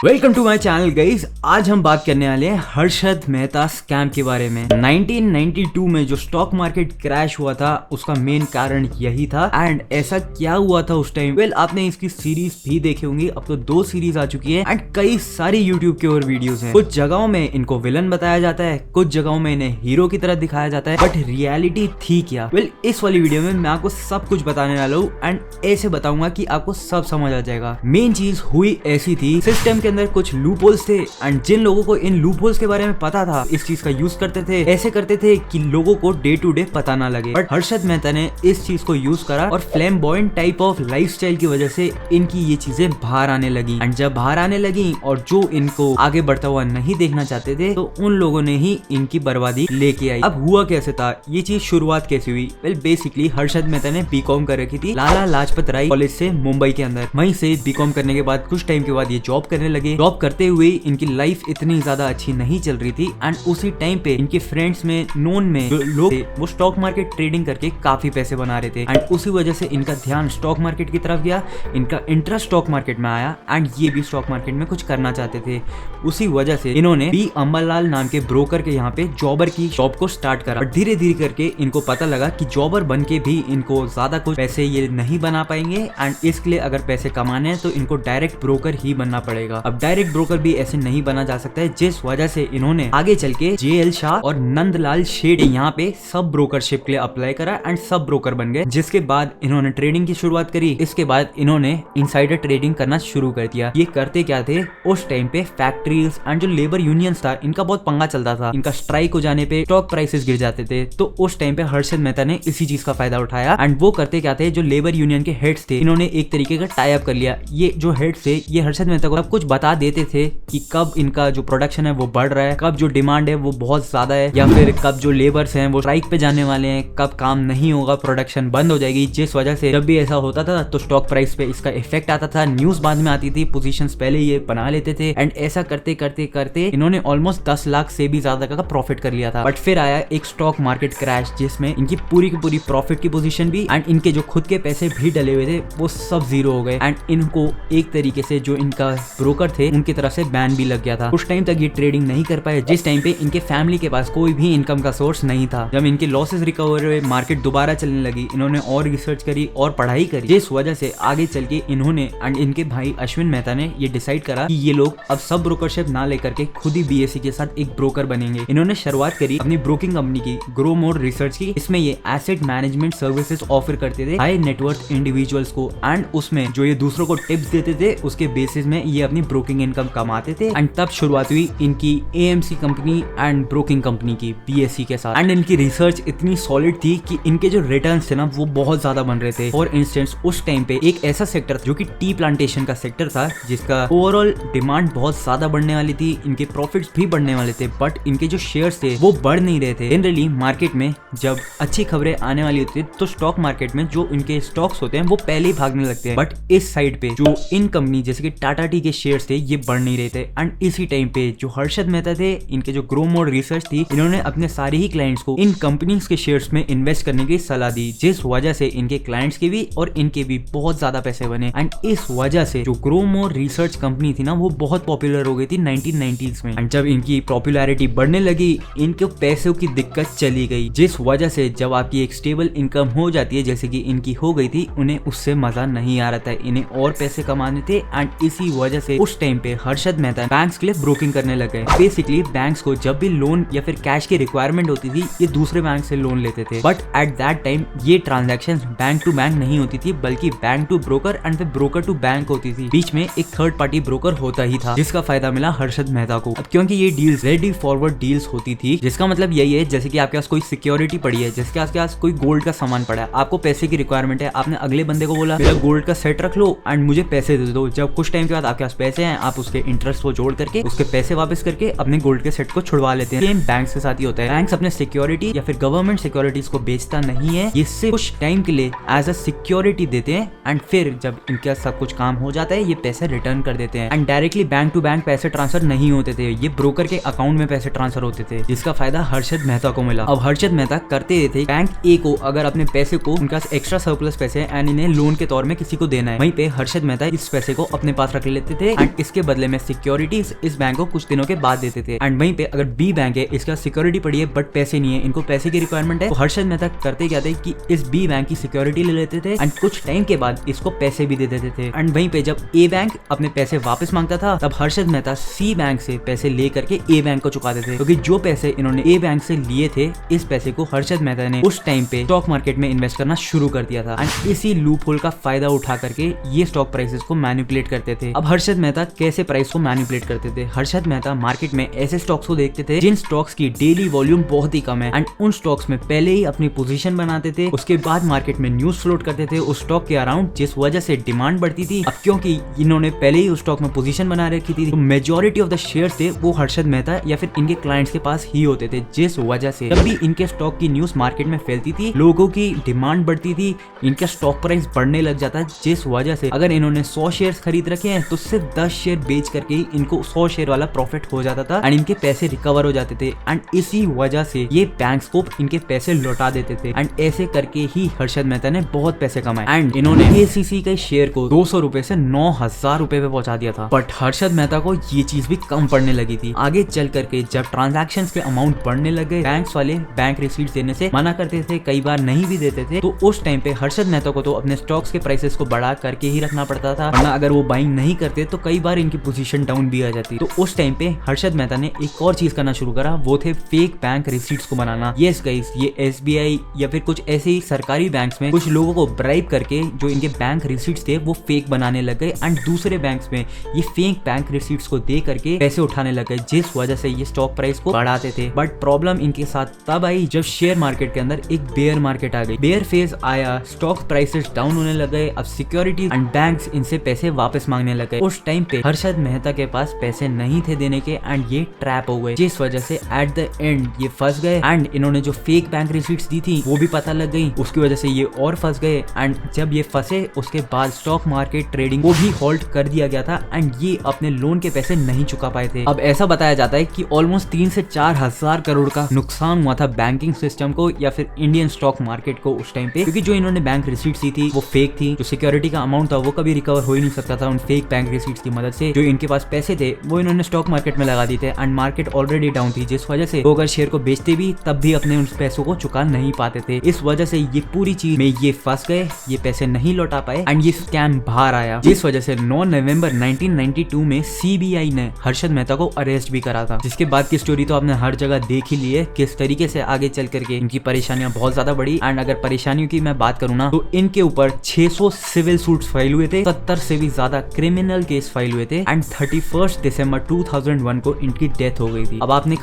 Welcome to my channel guys. आज हम बात करने वाले हैं हर्षद मेहता स्कैम के बारे में। 1992 में जो स्टॉक मार्केट क्रैश हुआ था उसका मेन कारण यही था। एंड ऐसा क्या हुआ था उस टाइम, आपने इसकी सीरीज भी देखी होंगी। अब तो 2 सीरीज आ चुकी है एंड कई सारी यूट्यूब के और वीडियोस हैं। कुछ जगहों में इनको विलन बताया जाता है, कुछ जगहों में इन्हें हीरो की तरह दिखाया जाता है, बट रियलिटी थी क्या? इस वाली वीडियो में मैं आपको सब कुछ बताने वाला हूँ एंड ऐसे बताऊंगा कि आपको सब समझ आ जाएगा। मेन चीज हुई ऐसी थी, सिस्टम के अंदर कुछ लूप होल्स थे एंड जिन लोगों को इन लूप होल्स के बारे में पता था इस चीज का यूज करते थे, ऐसे करते थे कि लोगों को डे टू डे पता ना लगे। बट हर्षद मेहता ने इस चीज को यूज करा और फ्लैम्बॉयंट टाइप ऑफ लाइफस्टाइल की वजह से इनकी ये चीजें बाहर आने लगी। एंड जब बाहर आने लगी और जो इनको आगे बढ़ता हुआ नहीं देखना चाहते थे तो उन लोगों ने ही इनकी बर्बादी लेके आई। अब हुआ कैसे था, ये चीज शुरुआत कैसे हुई? बेसिकली हर्षद मेहता ने बीकॉम कर रखी थी लाला लाजपत राय कॉलेज से मुंबई के अंदर। वहीं से बीकॉम करने के बाद कुछ टाइम के बाद ये जॉब करने लगे। जॉब करते हुए इनकी लाइफ इतनी ज्यादा अच्छी नहीं चल रही थी एंड उसी टाइम पे इनके फ्रेंड्स में नोन में जो लोग थे वो स्टॉक मार्केट ट्रेडिंग करके काफी पैसे बना रहे थे। एंड उसी वजह से इनका ध्यान स्टॉक मार्केट की तरफ गया, इनका इंटरेस्ट स्टॉक मार्केट में आया एंड ये भी स्टॉक मार्केट में कुछ करना चाहते थे। उसी वजह से इन्होंने बी अंबालाल नाम के ब्रोकर के यहाँ पे जॉबर की शॉप को स्टार्ट करा। धीरे धीरे करके इनको पता लगा कि जॉबर बन के भी इनको ज्यादा कुछ पैसे ये नहीं बना पाएंगे एंड इसके लिए अगर पैसे कमाने हैं तो इनको डायरेक्ट ब्रोकर ही बनना पड़ेगा। अब डायरेक्ट ब्रोकर भी ऐसे नहीं बना जा सकता है, जिस वजह से इन्होंने आगे चल के JL शाह और नंदलाल शेठ यहाँ पे सब ब्रोकरशिप के लिए अप्लाई करा एंड सब ब्रोकर बन गए। जिसके बाद इन्होंने ट्रेडिंग की शुरुआत करी। इसके बाद इन्होंने इनसाइडर ट्रेडिंग करना शुरू कर दिया। ये करते क्या थे, उस टाइम पे फैक्ट्रीज एंड जो लेबर यूनियंस था इनका बहुत पंगा चलता था। इनका स्ट्राइक हो जाने पे स्टॉक प्राइसेस गिर जाते थे, तो उस टाइम पे हर्षद मेहता ने इसी चीज का फायदा उठाया। एंड वो करते क्या थे, जो लेबर यूनियन के हेड्स थे इन्होंने एक तरीके का टाई अप कर लिया। ये जो हेड्स थे ये हर्षद मेहता को सब कुछ बता देते थे कि कब इनका जो प्रोडक्शन है वो बढ़ रहा है, कब जो डिमांड है वो बहुत ज्यादा है, या फिर कब जो लेबर्स हैं वो स्ट्राइक पे जाने वाले हैं, कब काम नहीं होगा, प्रोडक्शन बंद हो जाएगी। जिस वजह से जब भी ऐसा होता था तो स्टॉक प्राइस पे इसका इफेक्ट आता था, न्यूज बाद में आती थी, पोजीशंस पहले ये बना लेते थे। एंड ऐसा करते करते करते इन्होंने ऑलमोस्ट 10 लाख से भी ज्यादा का प्रॉफिट कर लिया था। बट फिर आया एक स्टॉक मार्केट क्रैश जिसमें इनकी पूरी की पूरी प्रॉफिट की पोजीशन भी एंड इनके जो खुद के पैसे भी डले हुए थे वो सब जीरो हो गए। एंड इनको एक तरीके से जो इनका ब्रोकर थे उनकी तरफ से बैन भी लग गया था। उस टाइम तक ये ट्रेडिंग नहीं कर पाए, जिस टाइम पे इनके फैमिली के पास कोई भी इनकम का सोर्स नहीं था। जब इनके लॉसेस रिकवर हुए, मार्केट दोबारा चलने लगी, इन्होंने और रिसर्च करी और पढ़ाई करी, जिस वजह से आगे चल के इन्होंने एंड इनके भाई अश्विन मेहता ने ये डिसाइड करा कि ये लोग अब सब ब्रोकरशिप ना लेकर के खुद ही BSE के साथ एक ब्रोकर बनेंगे। इन्होंने शुरुआत करी अपनी ब्रोकिंग कंपनी की, ग्रो मोर रिसर्च की। इसमें ये एसेट मैनेजमेंट सर्विसेज ऑफर करते थे हाई नेटवर्थ इंडिविजुअल्स को एंड उसमें जो ये दूसरों को टिप्स देते थे उसके बेसिस में ये अपनी ब्रोकिंग इनकम कमाते थे। एंड तब शुरुआत हुई इनकी AMC company and broking company की BSE के साथ। एंड इनकी रिसर्च इतनी सॉलिड थी कि इनके जो रिटर्न्स थे ना वो बहुत ज्यादा बन रहे थे। फॉर इंस्टेंस उस टाइम पे एक ऐसा सेक्टर जो कि टी प्लांटेशन का सेक्टर था जिसका ओवरऑल डिमांड बहुत ज्यादा बढ़ने वाली थी, इनके प्रॉफिट्स भी बढ़ने वाले थे, बट इनके जो शेयर्स थे वो बढ़ नहीं रहे थे। जनरली मार्केट में जब अच्छी खबरें आने वाली होती है तो स्टॉक मार्केट में जो इनके स्टॉक्स होते हैं वो पहले ही भागने लगते हैं, बट इस साइड पे जो इन कंपनी जैसे कि टाटा टी के शेयर्स थे ये बढ़ नहीं रहे थे। एंड इसी टाइम पे जो हर्षद मेहता थे, इनके जो ग्रो मोर रिसर्च थी, इन्होंने अपने सारे ही क्लाइंट्स को इन कंपनीज के शेयर्स में इन्वेस्ट करने की सलाह दी, जिस वजह से इनके क्लाइंट्स के भी और इनके भी बहुत ज्यादा पैसे बने। एंड इस वजह से जो ग्रो मोर रिसर्च कंपनी थी ना वो बहुत पॉपुलर हो गई थी 1990s में। एंड जब इनकी पॉपुलैरिटी बढ़ने लगी इनके पैसों की दिक्कत चली गई, जिस वजह से जब आपकी एक स्टेबल इनकम हो जाती है जैसे कि इनकी हो गई थी, उन्हें उससे मजा नहीं आ रहा था, इन्हें और पैसे कमाने थे। एंड इसी वजह से उस टाइम पे हर्षद मेहता बैंक्स के लिए ब्रोकिंग करने लगे। बेसिकली बैंक्स को जब भी लोन या फिर कैश की रिक्वायरमेंट होती थी ये दूसरे बैंक से लोन लेते थे, बट एट दैट टाइम ये ट्रांजैक्शंस बैंक टू बैंक नहीं होती थी बल्कि बैंक टू ब्रोकर एंड फिर ब्रोकर टू बैंक होती थी। बीच में एक थर्ड पार्टी ब्रोकर होता ही था, जिसका फायदा मिला हर्षद मेहता को। अब क्योंकि ये डील्स रेडी फॉरवर्ड डील्स होती थी, जिसका मतलब यही है जैसे कि आपके पास कोई सिक्योरिटी पड़ी है, जिसके पास कोई गोल्ड का सामान पड़ा है, आपको पैसे की रिक्वायरमेंट है, आपने अगले बंदे को बोला मेरा गोल्ड का सेट रख लो एंड मुझे पैसे दे दो। जब कुछ टाइम के बाद आपके पास पैसे हैं आप उसके इंटरेस्ट को जोड़ करके उसके पैसे वापस करके अपने गोल्ड के सेट को छुड़वा लेते हैं। सेम बैंक्स के साथ ही होता है। बैंक्स अपने सिक्योरिटी या फिर गवर्नमेंट सिक्योरिटीज को बेचता नहीं है, ये सिर्फ कुछ टाइम के लिए एज अ सिक्योरिटी देते हैं एंड फिर जब इनका सब कुछ काम हो जाता है ये पैसे रिटर्न कर देते हैं। And directly bank to bank पैसे ट्रांसफर नहीं होते थे, ये ब्रोकर के अकाउंट में पैसे ट्रांसफर होते थे, जिसका फायदा हर्षद मेहता को मिला। अब हर्षद मेहता करते थे बैंक ए को अगर अपने पैसे को उनका एक्स्ट्रा सरप्लस पैसे एंड इन्हें लोन के तौर में किसी को देना है, वहीं पे हर्षद मेहता इस पैसे को अपने पास रख लेते थे एंड एंड इसके बदले में सिक्योरिटीज इस बैंक को कुछ दिनों के बाद देते थे। एंड वहीं पे अगर बी बैंक है, इसका सिक्योरिटी पड़ी है बट पैसे नहीं है, इनको पैसे की रिक्वायरमेंट है, तो हर्षद मेहता करते क्या थे कि इस बी बैंक की सिक्योरिटी ले लेते थे एंड कुछ टाइम के बाद इसको पैसे भी दे देते थे। एंड वहीं पे जब ए बैंक अपने पैसे वापस मांगता था तब हर्षद मेहता सी बैंक से पैसे ले करके ए बैंक को चुकाते थे, क्योंकि जो पैसे इन्होंने ए बैंक से लिए थे इस पैसे को हर्षद मेहता ने उस टाइम पे स्टॉक मार्केट में इन्वेस्ट करना शुरू कर दिया था। एंड इसी लूप होल का फायदा उठा करके ये स्टॉक प्राइसेस को मैनिपुलेट करते थे। अब हर्षद मेहता कैसे प्राइस को मैनिपुलेट करते थे? हर्षद मेहता मार्केट में ऐसे स्टॉक्स को देखते थे जिन स्टॉक्स की डेली वॉल्यूम बहुत ही कम है एंड उन स्टॉक्स में पहले ही अपनी पोजीशन बनाते थे, उसके बाद मार्केट में न्यूज फ्लोट करते थे उस स्टॉक के अराउंड, जिस वजह से डिमांड बढ़ती थी। अब क्योंकि इन्होंने पहले ही उस स्टॉक में पोजीशन बना रखी थी तो मेजॉरिटी ऑफ द शेयर्स थे वो हर्षद मेहता या फिर इनके क्लाइंट्स के पास ही होते थे, जिस वजह से जब भी इनके स्टॉक की न्यूज मार्केट में फैलती थी लोगों की डिमांड बढ़ती थी, इनका स्टॉक प्राइस बढ़ने लग जाता, जिस वजह से अगर इन्होंने 100 शेयर्स खरीद रखे हैं तो सिर्फ 10 शेयर बेच करके ही इनको 100 शेयर वाला प्रॉफिट हो जाता था एंड इनके पैसे रिकवर हो जाते थे। एंड इसी वजह से ये बैंक्स को इनके पैसे लौटा देते थे एंड ऐसे करके ही हर्षद मेहता ने बहुत पैसे कमाए एंड इन्होंने एसीसी के शेयर को 200 रुपए से 9,000 रुपए पे पहुंचा दिया था। बट हर्षद मेहता को ये चीज भी कम पड़ने लगी थी। आगे चल करके जब ट्रांजैक्शन के अमाउंट बढ़ने लगे, बैंक्स वाले बैंक रिसीट्स देने से मना करते थे, कई बार नहीं भी देते थे, तो उस टाइम पे हर्षद मेहता को तो अपने स्टॉक्स के प्राइसेस को बढ़ा करके ही रखना पड़ता था, वरना अगर वो बाइंग नहीं करते तो कई बार इनकी पोजीशन डाउन भी आ जाती। तो उस टाइम पे हर्षद मेहता ने एक और चीज करना शुरू करा, वो थे फेक बैंक रिसीट्स को बनाना। यस गाइस, ये एसबीआई या फिर कुछ ऐसे ही सरकारी बैंक्स में कुछ लोगों को ब्राइब करके जो इनके बैंक रिसीट्स थे वो फेक बनाने लग गए एंड दूसरे बैंक्स में ये फेक बैंक रिसीट्स को दे करके पैसे उठाने लग गए, जिस वजह से ये स्टॉक प्राइस को बढ़ाते थे। बट प्रॉब्लम इनके साथ तब आई जब शेयर मार्केट के अंदर एक बेयर मार्केट आ गई, बेयर फेज आया, स्टॉक प्राइसेस डाउन होने लग गए, अब सिक्योरिटीज एंड बैंक्स इनसे पैसे वापस मांगने लग गए। उस टाइम पे हर्षद मेहता के पास पैसे नहीं थे देने के एंड ये ट्रैप हो गए, जिस वजह से एट द एंड ये फंस गए एंड इन्होंने जो फेक बैंक रिसीट्स दी थी वो भी पता लग गई, उसकी वजह से ये और फंस गए एंड जब ये फंसे उसके बाद स्टॉक मार्केट ट्रेडिंग को भी होल्ड कर दिया गया था एंड ये अपने लोन के पैसे नहीं चुका पाए थे। अब ऐसा बताया जाता है कि ऑलमोस्ट 3 से 4 हजार करोड़ का नुकसान हुआ था बैंकिंग सिस्टम को या फिर इंडियन स्टॉक मार्केट को उस टाइम पे, क्योंकि जो इन्होंने बैंक रिसीट्स दी थी वो फेक थी, जो सिक्योरिटी का अमाउंट था वो कभी रिकवर हो ही नहीं सकता था उन फेक बैंक रिसीट्स की मदद से। जो इनके पास पैसे थे वो इन्होंने स्टॉक मार्केट में लगा दिए थे एंड मार्केट ऑलरेडी डाउन थी, जिस वजह से वो अगर शेयर को बेचते भी तब भी अपने उन पैसों को चुका नहीं पाते थे। इस वजह से ये पूरी चीज में ये फंस गए, ये पैसे नहीं लौटा पाए एंड ये स्कैम बाहर आया, जिस वजह से 9 नवंबर 1992 में सीबीआई ने हर्षद मेहता को अरेस्ट भी करा था। जिसके बाद की स्टोरी तो आपने हर जगह देख ही ली है, किस तरीके से आगे चल करके इनकी परेशानियां बहुत ज्यादा बढ़ी एंड अगर परेशानियों की मैं बात करूँ ना तो इनके ऊपर 600 सिविल सूट्स फाइल हुए थे, 70 से भी ज्यादा क्रिमिनल केस फाइल हुए थे एंड 31 दिसंबर 2001 को इनकी डेथ हो गई थी। अब आपने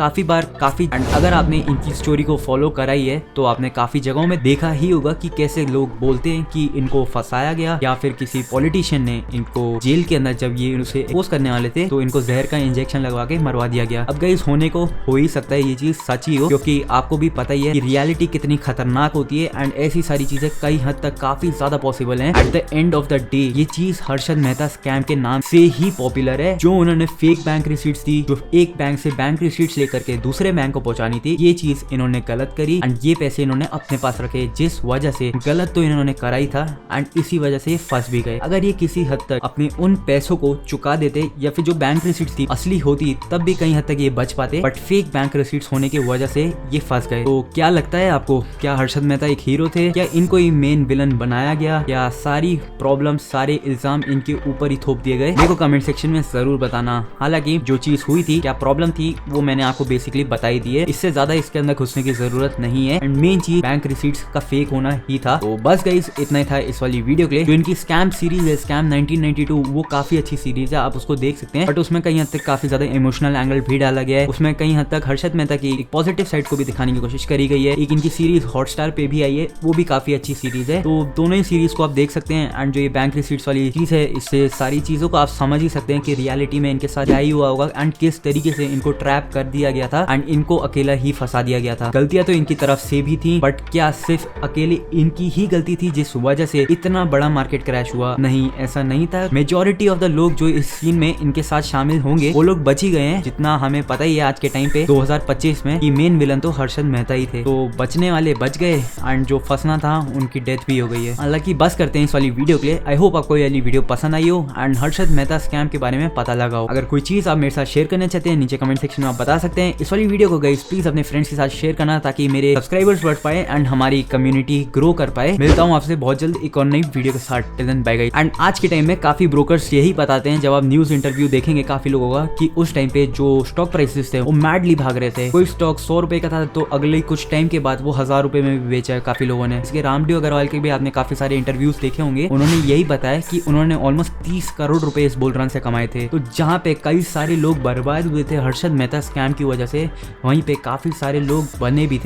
अगर आपने इनकी स्टोरी को फॉलो कराई है तो आपने काफी जगहों में देखा ही होगा कि कैसे लोग बोलते हैं कि इनको फंसाया गया या फिर किसी पॉलिटिशियन ने इनको जेल के अंदर जब ये उसे एक्सपोज करने वाले थे तो इनको जहर का इंजेक्शन लगवा के मरवा दिया गया। अब गाइस होने को हो ही सकता है ये चीज सच ही हो, क्योंकि आपको भी पता ही है कि रियलिटी कितनी खतरनाक होती है एंड ऐसी सारी चीजें कई हद तक काफी ज्यादा पॉसिबल हैं। At the end of the day ये चीज हर्षद मेहता स्कैम के नाम से ही पॉपुलर है। जो उन्होंने फेक बैंक रिसीट्स दी, जो एक बैंक से बैंक रिसीट्स लेकर के दूसरे बैंक को पहुंचानी थी, ये चीज इन्होंने गलत करी एंड ये पैसे इन्होंने अपने पास रखे, जिस वजह से गलत तो इन्होंने करा ही था एंड इसी वजह से फंस भी गए। अगर ये किसी हद तक अपने उन पैसों को चुका देते या फिर जो बैंक रिसीट्स थी असली होती तब भी कहीं हद तक ये बच पाते, बट फेक बैंक रिसीट्स होने की वजह से ये फंस गए। तो क्या लगता है आपको, क्या हर्षद मेहता एक हीरो थे? क्या इनको ही मेन विलन बनाया गया या सारी प्रॉब्लम सारे इल्जाम इनके ऊपर ही थोप दिए गए? मेरे को कमेंट सेक्शन में जरूर बताना। हालांकि जो चीज हुई थी, क्या प्रॉब्लम थी, वो मैंने आपको बेसिकली बताई दी है, इससे ज्यादा इसके अंदर घुसने की जरूरत नहीं है एंड मेन चीज बैंक रिसीट्स का फेक होना ही था। तो बस गाइस इतना ही था इस वाली वीडियो के लिए। जो इनकी स्कैम सीरीज है स्कैम 1992 वो काफी अच्छी सीरीज है, आप उसको देख सकते हैं, बट उसमें कहीं हद तक काफी ज्यादा इमोशनल एंगल भी डाला गया है। उसमें कहीं हद तक हर्षद मेहता की एक पॉजिटिव साइड को भी दिखाने की कोशिश करी गई है। एक इनकी सीरीज हॉटस्टार पे भी आई है, वो भी काफी अच्छी सीरीज है। तो दोनों ही सीरीज को आप देख सकते हैं एंड जो ये बैंक रिसीट्स वाली चीज है, इससे सारी चीजों को आप समझ ही सकते हैं कि रियलिटी में इनके साथ क्या ही हुआ होगा एंड किस तरीके से इनको ट्रैप कर दिया गया था एंड इनको अकेला ही फंसा दिया गया था। गलतियां तो इनकी तरफ से भी थी, बट क्या सिर्फ अकेले इनकी ही गलती थी जिस वजह से इतना बड़ा मार्केट क्रैश हुआ? नहीं, ऐसा नहीं था। मेजॉरिटी ऑफ द लोग जो इस सीन में इनके साथ शामिल होंगे वो लोग बच ही गए हैं। जितना हमें पता ही है आज के टाइम पे 2025 में कि मेन विलन तो हर्षद मेहता ही थे। तो बचने वाले बच गए एंड जो फंसना था उनकी डेथ भी हो गई है। हालांकि बस करते हैं इस वाली वीडियो के लिए। आई होप आपको ये वाली वीडियो पसंद आई हो एंड हर्षद मेहता मेहता स्कैम के बारे में पता लगा हो। अगर कोई चीज आप मेरे साथ शेयर करना चाहते हैं नीचे कमेंट सेक्शन में आप बता सकते हैं। इस वाली वीडियो को गाइस प्लीज अपने फ्रेंड्स के साथ शेयर करना ताकि मेरे सब्सक्राइबर्स बढ़ पाए एंड हमारी कम्युनिटी ग्रो कर पाए। मिलता हूँ आपसे बहुत जल्द एक और नई वीडियो के साथ। Till then bye guys. And आज के टाइम में काफी ब्रोकर्स यही बताते हैं, जब आप न्यूज इंटरव्यू देखेंगे काफी लोगों का, कि उस टाइम पे जो स्टॉक प्राइसेस थे वो मैडली भाग रहे थे। कोई स्टॉक 100 रुपए का था तो अगले कुछ टाइम के बाद वो 1000 रुपए में भी बेचा है काफी लोगों ने। इसके रामदेव अग्रवाल के भी आपने काफी सारे इंटरव्यूज देखे होंगे, उन्होंने यही बताया कि उन्होंने ऑलमोस्ट 30 करोड़ रुपए इस बुल रन से कमाए थे। तो जहाँ पे कई सारे लोग बर्बाद हुए थे हर्षद मेहता स्कैम की वजह से, वहीं पे काफी सारे लोग बने भी थे।